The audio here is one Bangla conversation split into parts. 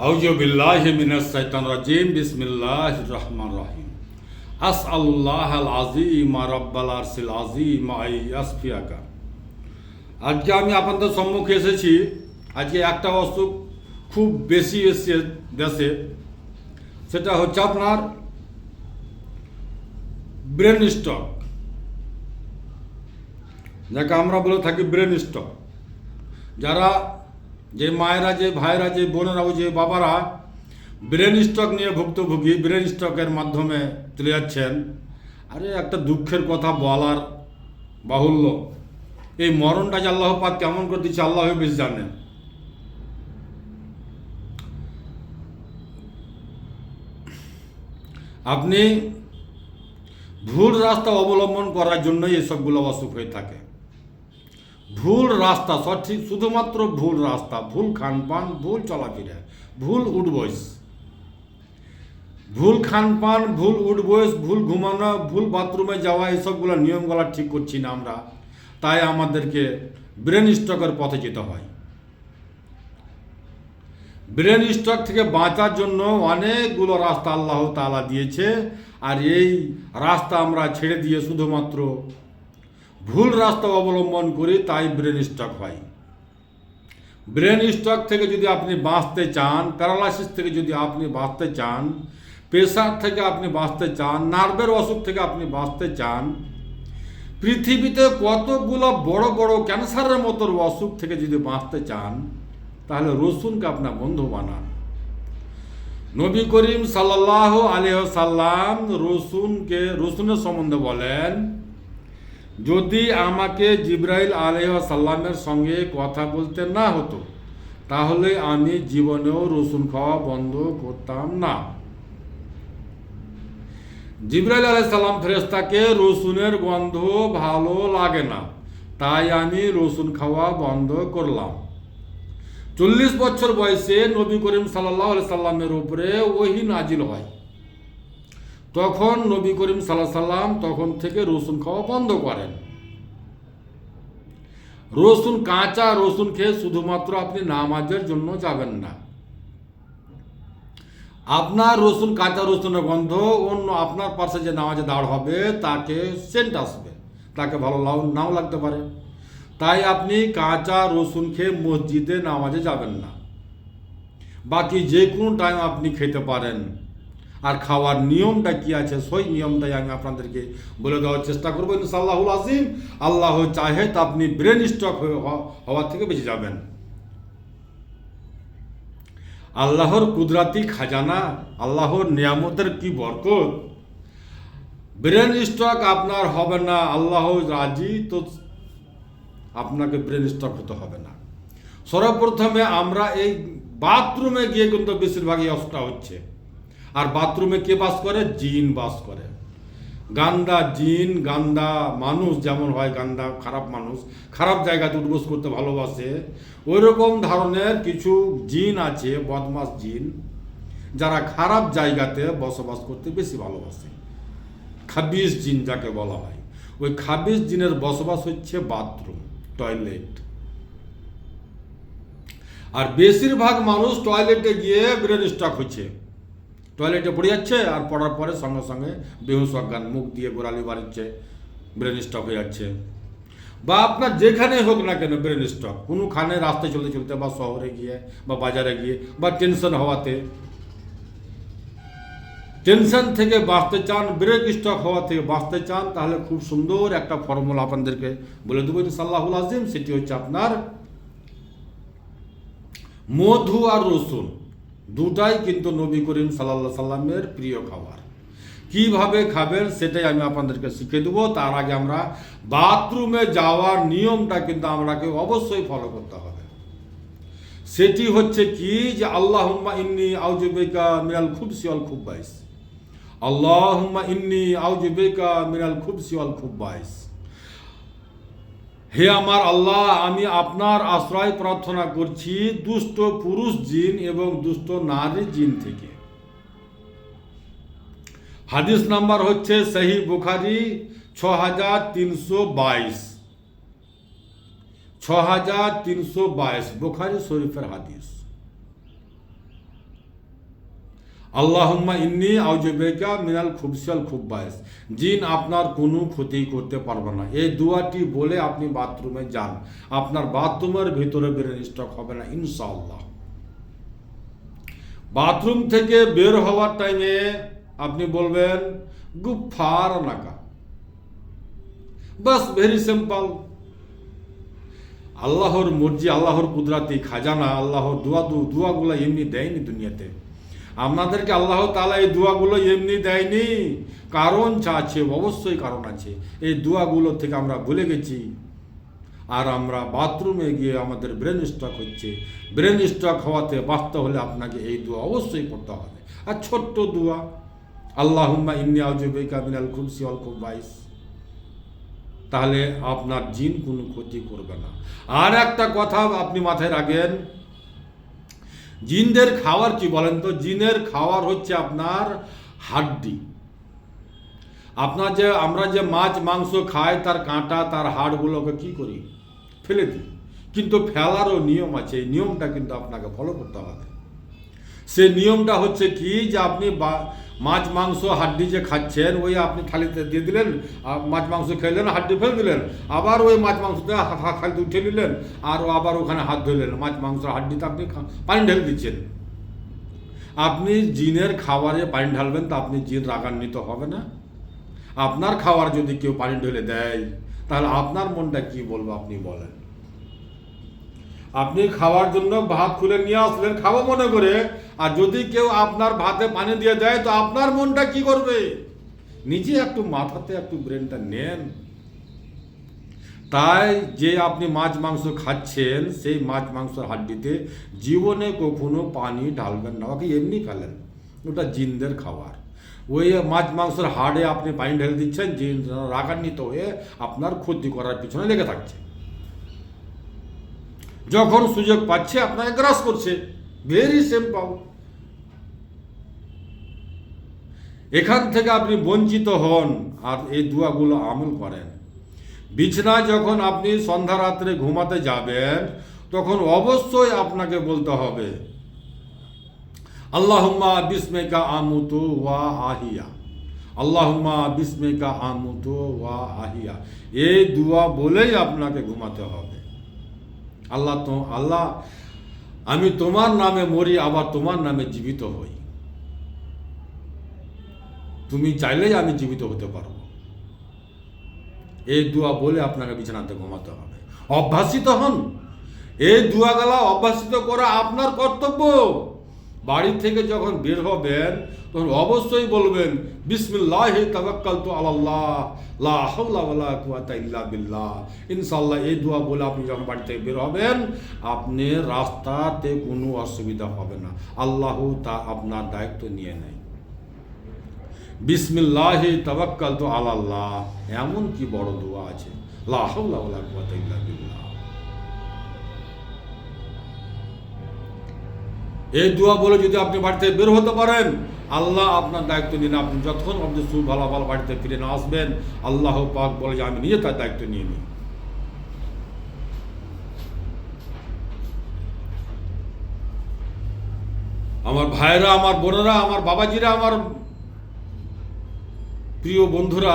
আউযু বিল্লাহি মিনাশ শাইতানির রাজিম বিসমিল্লাহির রহমানির রহিম আসআলুল্লাহাল আযীম রাব্বাল আরশিল আযীম আই ইয়াসফিয়াকা। আজকে আমি আপনাদের সম্মুখে এসেছি। আজকে একটা অসুখ খুব বেশি এসছে দেশে, সেটা হচ্ছে আপনার ব্রেন স্ট্রোক, যাকে আমরা বলে থাকি ব্রেন স্ট্রোক। যারা যে মায়েরা, যে ভাইরা, যে বোনেরাও, যে বাবারা ব্রেন স্ট্রোক নিয়ে ভুক্তভোগী, ব্রেন স্ট্রোকের মাধ্যমে চলে যাচ্ছেন, আরে একটা দুঃখের কথা বলার বাহুল্য। এই মরণটা যে আল্লাহ পাক কেমন করে দিচ্ছে আল্লাহ বেশ জানেন। আপনি ভুল রাস্তা অবলম্বন করার জন্যই এসবগুলো অসুখ হয়ে থাকে। ভুল রাস্তা, সঠিক শুধুমাত্র ভুল রাস্তা, ভুল খানপান, ভুল চলাফেরা, ভুল উঠবয়স, ভুল খানপান, ভুল উঠবয়স, ভুল ঘুমানো, ভুল বাথরুমে যাওয়া, এসবগুলো নিয়মগুলো ঠিক করছি না আমরা, তাই আমাদেরকে ব্রেন স্ট্রোকের পথে যেতে হয়। ব্রেন স্ট্রোক থেকে বাঁচার জন্য অনেকগুলো রাস্তা আল্লাহ তাআলা দিয়েছে, আর এই রাস্তা আমরা ছেড়ে দিয়ে শুধুমাত্র ভুল রাস্তা অবলম্বন করি, তাই ব্রেন স্ট্রোক হয়। ব্রেন স্ট্রোক থেকে যদি আপনি বাঁচতে চান, প্যারালাইসিস থেকে যদি আপনি বাঁচতে চান, প্রেসার থেকে আপনি বাঁচতে চান, নার্ভের অসুখ থেকে আপনি বাঁচতে চান, পৃথিবীতে কতগুলো বড় বড় ক্যান্সারের মতো অসুখ থেকে যদি বাঁচতে চান, তাহলে রসুনকে আপনার বন্ধু বানান। নবী করিম সাল্লাল্লাহু আলাইহি ওয়াসাল্লাম রসুনের সম্বন্ধে বলেন, যদি আমাকে জিবরাইল আলাইহিস সালামের সঙ্গে কথা বলতে না হতো, তাহলে আমি জীবনেও রসুন খাওয়া বন্ধ করতাম না। জিবরাইল আলাইহিস সালাম ফেরেশতাকে রসুনের গন্ধ ভালো লাগে না, তাই আমি রসুন খাওয়া বন্ধ করলাম। 40 বছর বয়সে নবী করিম সাল্লাল্লাহু আলাইহি সাল্লামের উপরে ওহী নাজিল হয়। তখন নবী করিম সাল্লাল্লাহু আলাইহি সাল্লাম তখন থেকে রসুন খাওয়া বন্ধ করেন। রসুন, কাঁচা রসুন খেয়ে শুধুমাত্র আপনি নামাজের জন্য যাবেন না। আপনার রসুন, কাঁচা রসুনের গন্ধ অন্য আপনার পাশে যে নামাজে দাঁড় হবে তাকে সেন্ট আসবে, তাকে ভালো নাও লাগতে পারে। তাই আপনি কাঁচা রসুন খেয়ে মসজিদে নামাজে যাবেন না। বাকি যে কোনো টাইম আপনি খেতে পারেন। আর খাওয়ার নিয়মটা কি আছে, সেই নিয়মটাই আমি আপনাদেরকে বলে দেওয়ার চেষ্টা করবো ইনশাআল্লাহুল আযীম। আল্লাহ চাহে তা আপনি ব্রেন স্ট্রোক হওয়ার থেকে বেঁচে যাবেন। আল্লাহর কুদরতি খাজানা, আল্লাহর নিয়ামতের কি বরকত। ব্রেন স্ট্রোক আপনার হবে না, আল্লাহ রাজি, তো আপনাকে ব্রেন স্ট্রোক হতে হবে না। সর্বপ্রথমে আমরা এই বাথরুমে গিয়ে কিন্তু বেশিরভাগই অসুখটা হচ্ছে। আর বাথরুমে কে বাস করে? জিন বাস করে। গান্দা জিন, গান্দা মানুষ যেমন হয়, গান্দা খারাপ মানুষ খারাপ জায়গাতে উঠবোস করতে ভালোবাসে, ওই রকম ধরনের কিছু জিন আছে, বদমাস জিন, যারা খারাপ জায়গাতে বসবাস করতে বেশি ভালোবাসে। খাবিস জিন যাকে বলা হয়, ওই খাবিস জিনের বসবাস হচ্ছে বাথরুম, টয়লেট। আর বেশিরভাগ মানুষ টয়লেটে গিয়ে ব্রেন স্ট্রোক হচ্ছে। টয়লেটে পড়ে যাচ্ছে, আর পড়ার পরে সঙ্গে সঙ্গে বেহুশ অজ্ঞান, মুখ দিয়ে গোড়ালি বাড়িচ্ছে, ব্রেন স্ট্রোক হয়ে যাচ্ছে। বা আপনার যেখানে হোক না কেন ব্রেন স্ট্রোক, কোনোখানে রাস্তায় চলতে চলতে, বা শহরে গিয়ে, বা বাজারে গিয়ে, বা টেনশন হওয়াতে, টেনশন থেকে বাঁচতে চান, ব্রেন স্ট্রোক হওয়া থেকে বাঁচতে চান, তাহলে খুব সুন্দর একটা ফর্মুলা আপনাদেরকে বলে দেবো ইনশাআল্লাহুল আযীম। সেটি হচ্ছে আপনার মধু আর রসুন, দুটাই কিন্তু নবী করিম সাল্লাল্লাহু আলাইহি সাল্লামের প্রিয় খাবার। কিভাবে খাবেন সেটাই আমি আপনাদেরকে শিখিয়ে দেবো। তার আগে আমরা বাথরুমে যাওয়ার নিয়মটা কিন্তু আমাকে অবশ্যই ফলো করতে হবে। সেটি হচ্ছে কি, যে আল্লাহুম্মা ইন্নী আউযু বিকা মিনাল খুবসি ওয়াল খুবাইস, আল্লাহুম্মা ইন্নী আউযু বিকা মিনাল খুবসি ওয়াল খুবাইস। হে আমার আল্লাহ, আমি আপনার আশ্রয় প্রার্থনা করছি দুষ্ট পুরুষ জিন এবং দুষ্ট নারী জিন থেকে। হাদিস নাম্বার হচ্ছে সহিহ বুখারী 6322, 6322 বুখারী শরীফের হাদিস। আল্লাহুম্মা ইন্নী আউযুবিকা মিনাল খুবসিল খুব্বাইস, জিন আপনার কোনো ক্ষতি করতে পারবে না। এই দোয়াটি বলে আপনি বাথরুমে যান, আপনার বাথরুমের ভিতরে ব্রেন স্ট্রোক হবে না ইনশাআল্লাহ। বাথরুম থেকে বের হওয়ার টাইমে আপনি বলবেন গুফফারানাকা, বাস, ভেরি সিম্পল। আল্লাহর মর্জি, আল্লাহর কুদরাতি খাজানা, আল্লাহর দোয়াগুলো এমনি দেয়নি দুনিয়াতে। আপনাদেরকে আল্লাহ তাআলা এই দোয়াগুলো এমনি দেয়নি, কারণ আছে, অবশ্যই কারণ আছে। এই দোয়াগুলো থেকে আমরা ভুলে গেছি, আর আমরা বাথরুমে গিয়ে আমাদের ব্রেন স্ট্রোক হচ্ছে। ব্রেন স্ট্রোক হওয়াতে বাঁচতে হলে আপনাকে এই দোয়া অবশ্যই পড়তে হবে। আর ছোট্ট দোয়া, আল্লাহুম্মা ইন্নী আউযুবিকা মিনাল খুবসি ওয়াল খুবাইস, তাহলে আপনার জিন কোনো ক্ষতি করবে না। আর একটা কথা আপনি মাথায় রাখেন, জিনদের খাওয়ার কি বলেন তো? জিনের খাওয়ার হচ্ছে আপনার হাড্ডি। আমরা যে মাছ মাংস খাই, তার কাঁটা, তার হাড়গুলোকে কি করি? ফেলে দিই। কিন্তু ফেলারও নিয়ম আছে, এই নিয়মটা কিন্তু আপনাকে ফলো করতে হবে। সে নিয়মটা হচ্ছে কি, যে আপনি মাছ মাংস হাড্ডি যে খাচ্ছেন, ওই আপনি থালিতে দিয়ে দিলেন, মাছ মাংস খেলেন, হাড্ডি ফেলে দিলেন, আবার ওই মাছ মাংসতে থালিতে উঠে নিলেন, আর আবার ওখানে হাত ধরলেন, মাছ মাংস হাড্ডিতে আপনি পানি ঢেলে দিচ্ছেন। আপনি জিনের খাবারে পানি ঢালবেন, তো আপনি জিন রাগান্বিত হবে না? আপনার খাবার যদি কেউ পানি ঢেলে দেয়, তাহলে আপনার মনটা কি বলবো আপনি বলেন? আপনি খাওয়ার জন্য ভাত খুলে নিয়ে আসলেন খাবো মনে করে, আর যদি কেউ আপনার ভাতে পানি দিয়ে দেয়, তো আপনার মনটা কি করবে? নিজে একটু মাথাতে একটু ব্রেনটা নেন। তাই যে আপনি মাছ মাংস খাচ্ছেন, সেই মাছ মাংসের হাড্ডিতে জীবনে কখনো পানি ঢালবেন না, ওকে এমনি ফেলেন, ওটা জিনদের খাবার। ওই মাছ মাংসের হাড়ে আপনি পানি ঢেলে দিচ্ছেন, জিন রাগান্বিত হয়ে আপনার ক্ষতি করার পিছনে লেগে থাকছে। যখন সুযোগ পাচ্ছে আপনাকে গ্রাস করছে, ভেরি সিম্পল। এখান থেকে আপনি বঞ্চিত হন, আর এই দোয়াগুলো আমল করেন। বিছানায় যখন আপনি সন্ধ্যা রাত্রে ঘুমাতে যাবেন, তখন অবশ্যই আপনাকে বলতে হবে আল্লাহুম্মা বিসমিকা আমুতু ওয়া আহিয়া, আল্লাহুম্মা বিসমিকা আমুতু ওয়া আহিয়া। এই দোয়া বলেই আপনাকে ঘুমাতে হবে। আল্লাহ, আমি তোমার নামে মরি, আবার তোমার নামে জীবিত হই। তুমি চাইলেই আমি জীবিত হতে পারবো। এই দোয়া বলে আপনাকে বিছানাতে ঘুমাতে হবে। অভ্যাসিত হন, এই দোয়াগুলা অভ্যাসিত করা আপনার কর্তব্য। বাড়ি থেকে যখন বের হবেন, তখন অবশ্যই বলবেন বিসমিল্লাহি তাওয়াক্কালতু আলাল্লাহ লা হাওলা ওয়ালা কুওয়াতা ইল্লা বিল্লাহ। ইনশাআল্লাহ এই দোয়া বলে আপনি যখন বাড়ি থেকে বের হবেন, আপনি রাস্তাতে কোনো অসুবিধা হবে না। আল্লাহ তা আপনার দায়িত্ব নিয়ে নেয়। বিসমিল্লাহি তাওয়াক্কালতু আলাল্লাহ, এমন কি বড় দোয়া আছে? লা হাওলা ওয়ালা কুওয়াতা ইল্লা বিল্লাহ। এই দোয়া বলে যদি আপনি বাড়িতে বের হতে পারেন, আল্লাহ আপনার দায়িত্ব নিন। আপনি যতক্ষণ আপনি ভালো বাড়িতে ফিরে না আসবেন, আল্লাহ পাক বলে যে আমি নিজে তার দায়িত্ব নিয়ে নিই। আমার ভাইরা, আমার বোনেরা, আমার বাবাজিরা, আমার প্রিয় বন্ধুরা,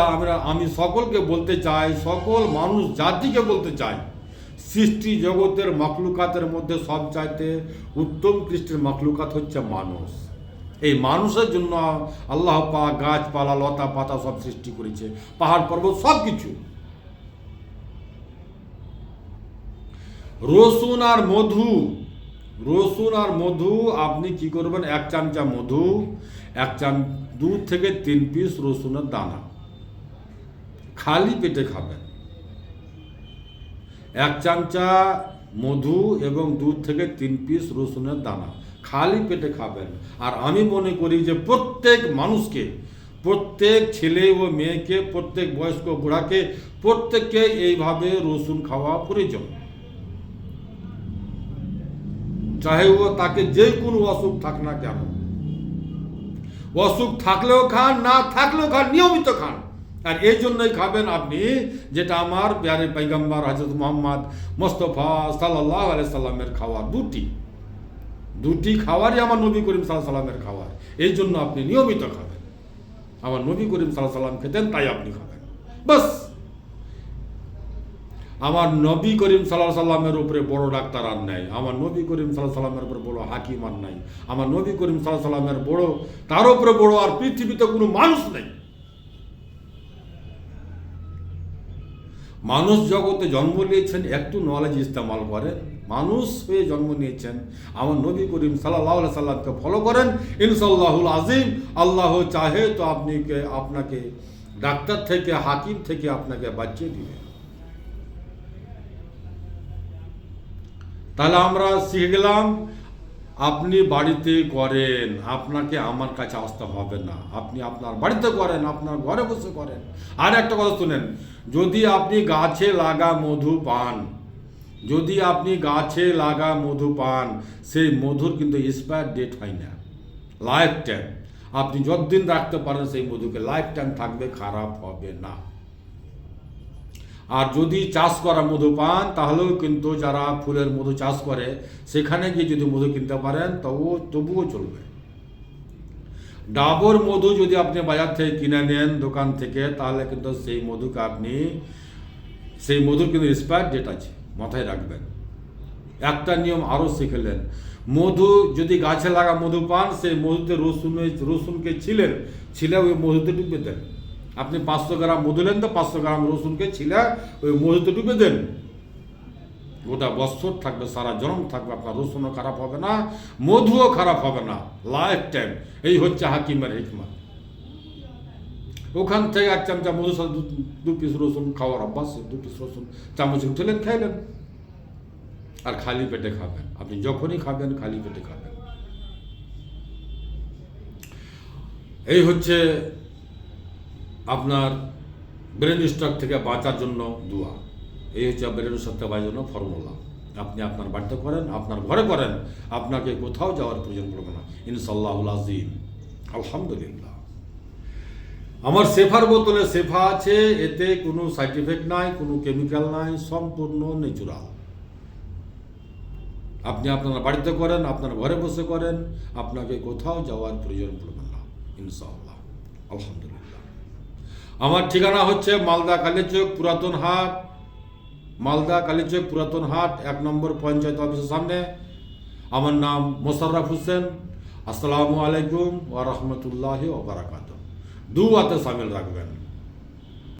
আমি সকলকে বলতে চাই, সকল মানুষ জাতিকে বলতে চাই, সৃষ্টি জগতের মাখলুকাতের মধ্যে সবচাইতে উত্তম কৃষ্টের মাখলুকাত হচ্ছে মানুষ। এই মানুষের জন্য আল্লাহ পাক গাছপালা, লতা পাতা সব সৃষ্টি করেছে, পাহাড় পর্বত সব কিছু। রসুন আর মধু আপনি কি করবেন? 1 চামচা মধু, 2 থেকে 3 পিস রসুনের দানা খালি পেটে খাবেন। 1 চামচা মধু এবং 2 থেকে 3 পিস রসুনের দানা খালি পেটে খাবেন। আর আমি মনে করি যে প্রত্যেক মানুষকে, প্রত্যেক ছেলে ও মেয়েকে, প্রত্যেক বয়স্ক বুড়াকে, প্রত্যেককে এইভাবে রসুন খাওয়া প্রয়োজন। চাহে ও তাকে যে কোনো অসুখ থাক না কেন, অসুখ থাকলেও খান, না থাকলেও খান, নিয়মিত খান। আর এই জন্যই খাবেন আপনি, যেটা আমার প্যারে পয়গম্বর হযরত মুহাম্মদ মুস্তাফা সাল্লাল্লাহু আলাইহি সাল্লামের খাওয়া রুটি। দুটি খাবারই আমার নবী করিম সাল্লাল্লাহু আলাইহি সাল্লামের খাবার, এই জন্য আপনি নিয়মিত খাবেন। আমার নবী করিম সাল্লাল্লাহু আলাইহি সাল্লাম খেতেন, তাই আপনি খাবেন, বাস। আমার নবী করিম সাল্লাল্লাহু আলাইহি সাল্লামের উপরে বড় ডাক্তার আর নাই, আমার নবী করিম সাল্লাল্লাহু আলাইহি সাল্লামের উপরে বড় হাকিম আর নাই, আমার নবী করিম সাল্লাল্লাহু আলাইহি সাল্লামের বড়, তার উপরে বড় আর পৃথিবীতে কোনো মানুষ নেই। মানুষ জগতে জন্ম নিয়েছেন, একটু নলেজ ইস্তেমাল করেন, মানুষ হয়ে জন্ম নিয়েছেন, আমার নবী করিম সাল্লাল্লাহু আলাইহি সাল্লামকে ফলো করেন, ইনশাআল্লাহুল আজিম আল্লাহ চাহে তো আপনাকে ডাক্তার থেকে, হাকিম থেকে আপনাকে বাঁচিয়ে দিবেন। তাহলে আমরা শিখে গেলাম, আপনি বাড়িতে করেন, আপনাকে আমার কাছে আসতে হবে না, আপনি আপনার বাড়িতে করেন, আপনার ঘরে বসে করেন। আর একটা কথা শুনেন, যদি আপনি গাছে লাগা মধু পান, যদি আপনি গাছে লাগা মধু পান, সেই মধুর কিন্তু এক্সপায়ার ডেট হয় না, লাইফ টাইম। আপনি যতদিন রাখতে পারেন সেই মধুকে, লাইফ টাইম থাকবে, খারাপ হবে না। আর যদি চাষ করা মধু পান, তাহলেও কিন্তু যারা ফুলের মধু চাষ করে সেখানে গিয়ে যদি মধু কিনতে পারেন তবুও চলবে। ডাবর মধু যদি আপনি বাজার থেকে কিনে নেন, দোকান থেকে, তাহলে কিন্তু সেই মধুর কিন্তু এক্সপায়ার ডেট আছে, মাথায় রাখবেন। একটা নিয়ম আরও শিখলেন, মধু যদি গাছে লাগা মধু পান, সেই মধুতে রসুনকে ছিলে ওই মধুতে ডুবে দেন। আপনি 500 গ্রাম মধু নেন, তো 500 গ্রাম রসুনকে ছিলে ওই মধুতে ডুবে দেন, গোটা বছর থাকবে, সারা জন্ম থাকবে, আপনার রসুনও খারাপ হবে না, মধুও খারাপ হবে না, লাইফ টাইম। এই হচ্ছে হাকিমের হিকমত। ওখান থেকে 1 চামচা মধুর সাথে 2 পিস রসুন খাওয়ার অভ্যাস, 2 পিস রসুন চামচ উঠলেন, খাইলেন, আর খালি পেটে খাবেন। আপনি যখনই খাবেন খালি পেটে খাবেন। এই হচ্ছে আপনার ব্রেন স্ট্রোক থেকে বাঁচার জন্য দোয়া, এই হচ্ছে ব্রেন স্ট্রোক থেকে বাঁচার জন্য ফর্মুলা। আপনি আপনার বাড়িতে করেন, আপনার ঘরে করেন, আপনাকে কোথাও যাওয়ার প্রয়োজন পড়বে না, ইনশাআল্লাহুল আজিম। আলহামদুলিল্লাহ। আমার সেফার বোতলে সেফা আছে, এতে কোনো সাইড এফেক্ট নাই, কোনো কেমিক্যাল নাই, সম্পূর্ণ ন্যাচুরাল। আপনি আপনার বাড়িতে করেন, আপনার ঘরে বসে করেন, আপনাকে কোথাও যাওয়ার প্রয়োজন পড়বে না, ইনশাআল্লাহ। আলহামদুলিল্লাহ। আমার ঠিকানা হচ্ছে মালদা কালীচক পুরাতন হাট, মালদা কালীচক পুরাতন হাট, 1 নম্বর পঞ্চায়েত অফিসের সামনে। আমার নাম মোশাররফ হোসেন। আসসালামু আলাইকুম ওয়া রাহমাতুল্লাহি ওয়া বারাকাতুহু। দুআতে শামিল রাখবেন।